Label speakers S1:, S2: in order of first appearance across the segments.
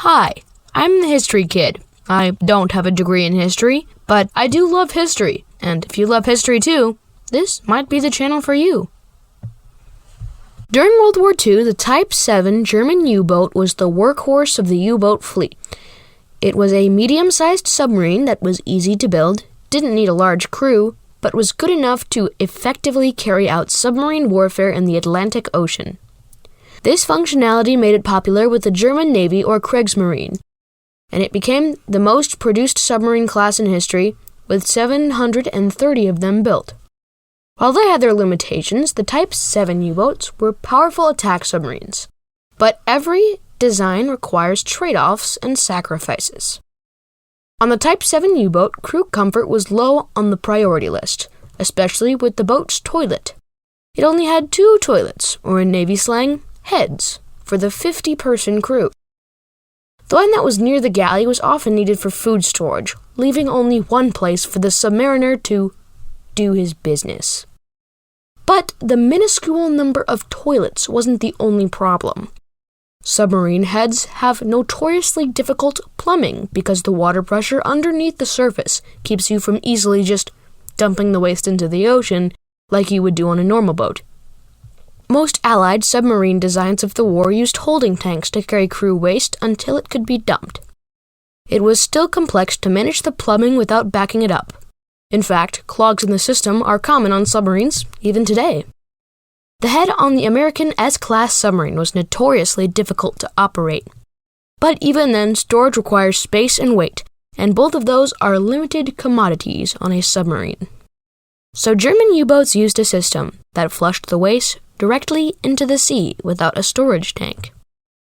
S1: Hi, I'm the history kid. I don't have a degree in history, but I do love history, and if you love history too, this might be the channel for you. During World War II, the Type 7 German U-boat was the workhorse of the U-boat fleet. It was a medium-sized submarine that was easy to build, didn't need a large crew, but was good enough to effectively carry out submarine warfare in the Atlantic Ocean. This functionality made it popular with the German Navy or Kriegsmarine, and it became the most produced submarine class in history, with 730 of them built. While they had their limitations, the Type 7 U-boats were powerful attack submarines. But every design requires trade-offs and sacrifices. On the Type 7 U-boat, crew comfort was low on the priority list, especially with the boat's toilet. It only had 2 toilets, or in Navy slang, heads, for the 50-person crew. The one that was near the galley was often needed for food storage, leaving only one place for the submariner to do his business. But the minuscule number of toilets wasn't the only problem. Submarine heads have notoriously difficult plumbing because the water pressure underneath the surface keeps you from easily just dumping the waste into the ocean like you would do on a normal boat. Most Allied submarine designs of the war used holding tanks to carry crew waste until it could be dumped. It was still complex to manage the plumbing without backing it up. In fact, clogs in the system are common on submarines, even today. The head on the American S-class submarine was notoriously difficult to operate. But even then, storage requires space and weight, and both of those are limited commodities on a submarine. So German U-boats used a system that flushed the waste directly into the sea without a storage tank.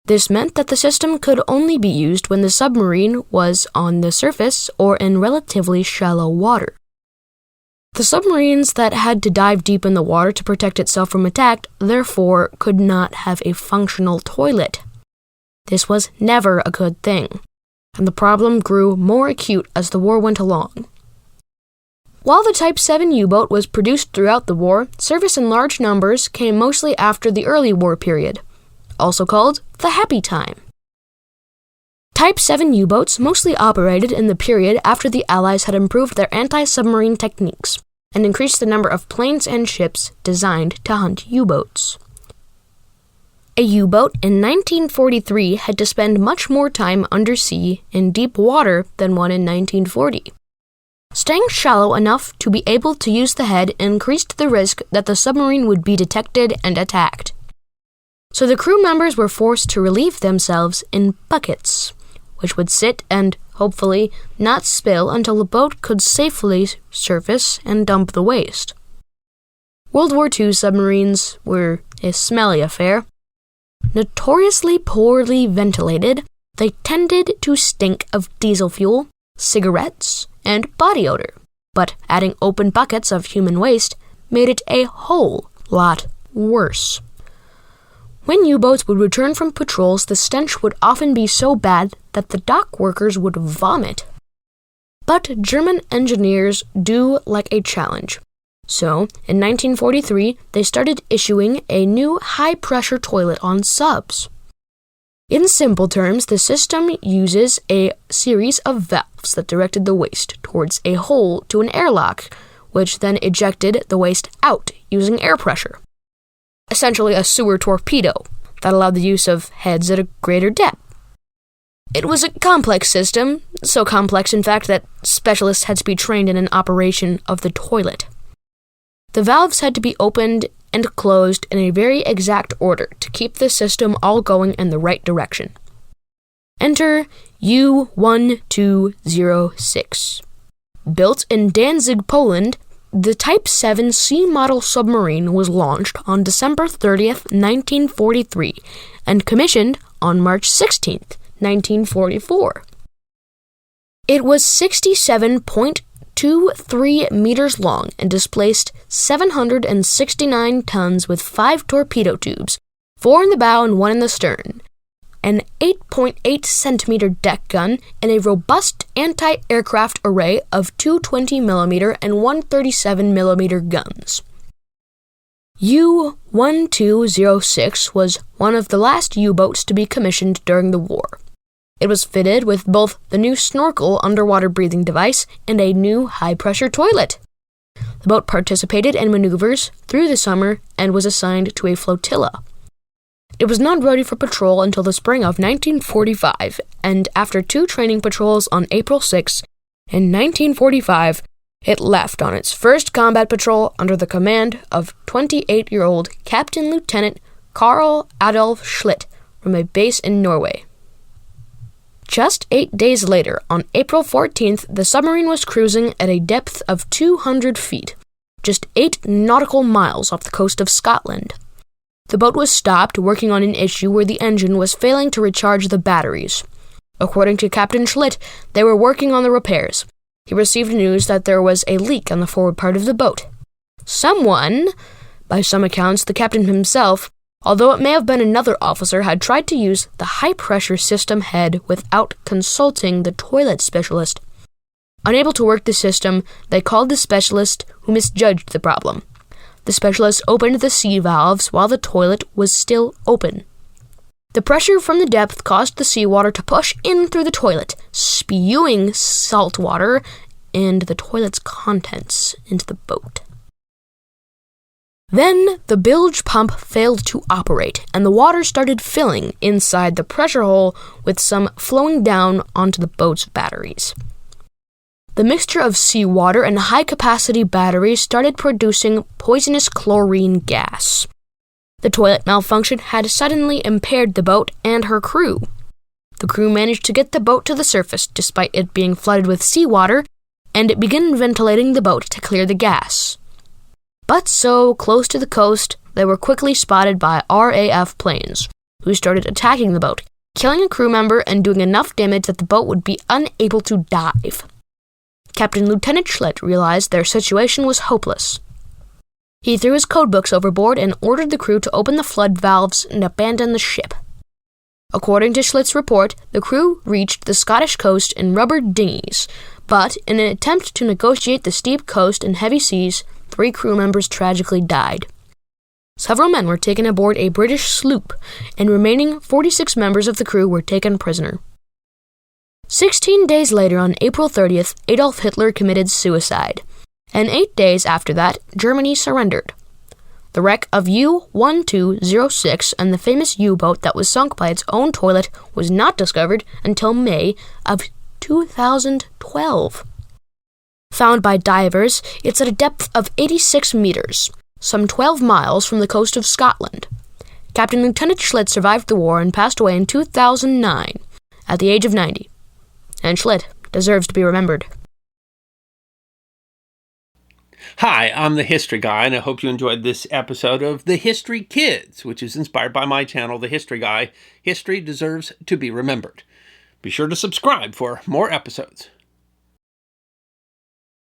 S1: This meant that the system could only be used when the submarine was on the surface or in relatively shallow water. The submarines that had to dive deep in the water to protect itself from attack, therefore, could not have a functional toilet. This was never a good thing, and the problem grew more acute as the war went along. While the Type 7 U-boat was produced throughout the war, service in large numbers came mostly after the early war period, also called the Happy Time. Type 7 U-boats mostly operated in the period after the Allies had improved their anti-submarine techniques and increased the number of planes and ships designed to hunt U-boats. A U-boat in 1943 had to spend much more time undersea in deep water than one in 1940. Staying shallow enough to be able to use the head increased the risk that the submarine would be detected and attacked. So the crew members were forced to relieve themselves in buckets, which would sit and, hopefully, not spill until the boat could safely surface and dump the waste. World War II submarines were a smelly affair. Notoriously poorly ventilated, they tended to stink of diesel fuel, cigarettes, and body odor, but adding open buckets of human waste made it a whole lot worse. When U-boats would return from patrols, the stench would often be so bad that the dock workers would vomit. But German engineers do like a challenge. So, in 1943, they started issuing a new high-pressure toilet on subs. In simple terms, the system uses a series of valves that directed the waste towards a hole to an airlock, which then ejected the waste out using air pressure. Essentially a sewer torpedo that allowed the use of heads at a greater depth. It was a complex system, so complex in fact that specialists had to be trained in an operation of the toilet. The valves had to be opened and closed in a very exact order to keep the system all going in the right direction. Enter U1206. Built in Danzig, Poland, the Type 7 C-model submarine was launched on December 30th, 1943, and commissioned on March 16th, 1944. It was 67.23 meters long and displaced 769 tons with 5 torpedo tubes, 4 in the bow and 1 in the stern, an 8.8 centimeter deck gun, and a robust anti-aircraft array of 2 20mm and 1 37mm guns. U1206 was one of the last U-boats to be commissioned during the war. It was fitted with both the new snorkel underwater breathing device and a new high-pressure toilet. The boat participated in maneuvers through the summer and was assigned to a flotilla. It was not ready for patrol until the spring of 1945, and after 2 training patrols on April 6, in 1945, it left on its first combat patrol under the command of 28-year-old Captain Lieutenant Carl Adolf Schlitt from a base in Norway. Just 8 days later, on April 14th, the submarine was cruising at a depth of 200 feet, just 8 nautical miles off the coast of Scotland. The boat was stopped working on an issue where the engine was failing to recharge the batteries. According to Captain Schlitt, they were working on the repairs. He received news that there was a leak on the forward part of the boat. Someone, by some accounts the captain himself, although it may have been another officer, had tried to use the high-pressure system head without consulting the toilet specialist. Unable to work the system, they called the specialist, who misjudged the problem. The specialist opened the sea valves while the toilet was still open. The pressure from the depth caused the seawater to push in through the toilet, spewing salt water and the toilet's contents into the boat. Then the bilge pump failed to operate, and the water started filling inside the pressure hole, with some flowing down onto the boat's batteries. The mixture of seawater and high-capacity batteries started producing poisonous chlorine gas. The toilet malfunction had suddenly impaired the boat and her crew. The crew managed to get the boat to the surface despite it being flooded with seawater, and it began ventilating the boat to clear the gas. But so close to the coast, they were quickly spotted by RAF planes, who started attacking the boat, killing a crew member and doing enough damage that the boat would be unable to dive. Captain Lieutenant Schlitt realized their situation was hopeless. He threw his codebooks overboard and ordered the crew to open the flood valves and abandon the ship. According to Schlitt's report, the crew reached the Scottish coast in rubber dinghies, but in an attempt to negotiate the steep coast and heavy seas, 3 crew members tragically died. Several men were taken aboard a British sloop, and remaining 46 members of the crew were taken prisoner. 16 days later, on April 30th, Adolf Hitler committed suicide, and 8 days after that, Germany surrendered. The wreck of U1206 and the famous U-boat that was sunk by its own toilet was not discovered until May of 2012. Found by divers, it's at a depth of 86 meters, some 12 miles from the coast of Scotland. Captain Lieutenant Schlitt survived the war and passed away in 2009, at the age of 90. And Schlitt deserves to be remembered.
S2: Hi, I'm the History Guy, and I hope you enjoyed this episode of The History Kids, which is inspired by my channel, The History Guy. History deserves to be remembered. Be sure to subscribe for more episodes.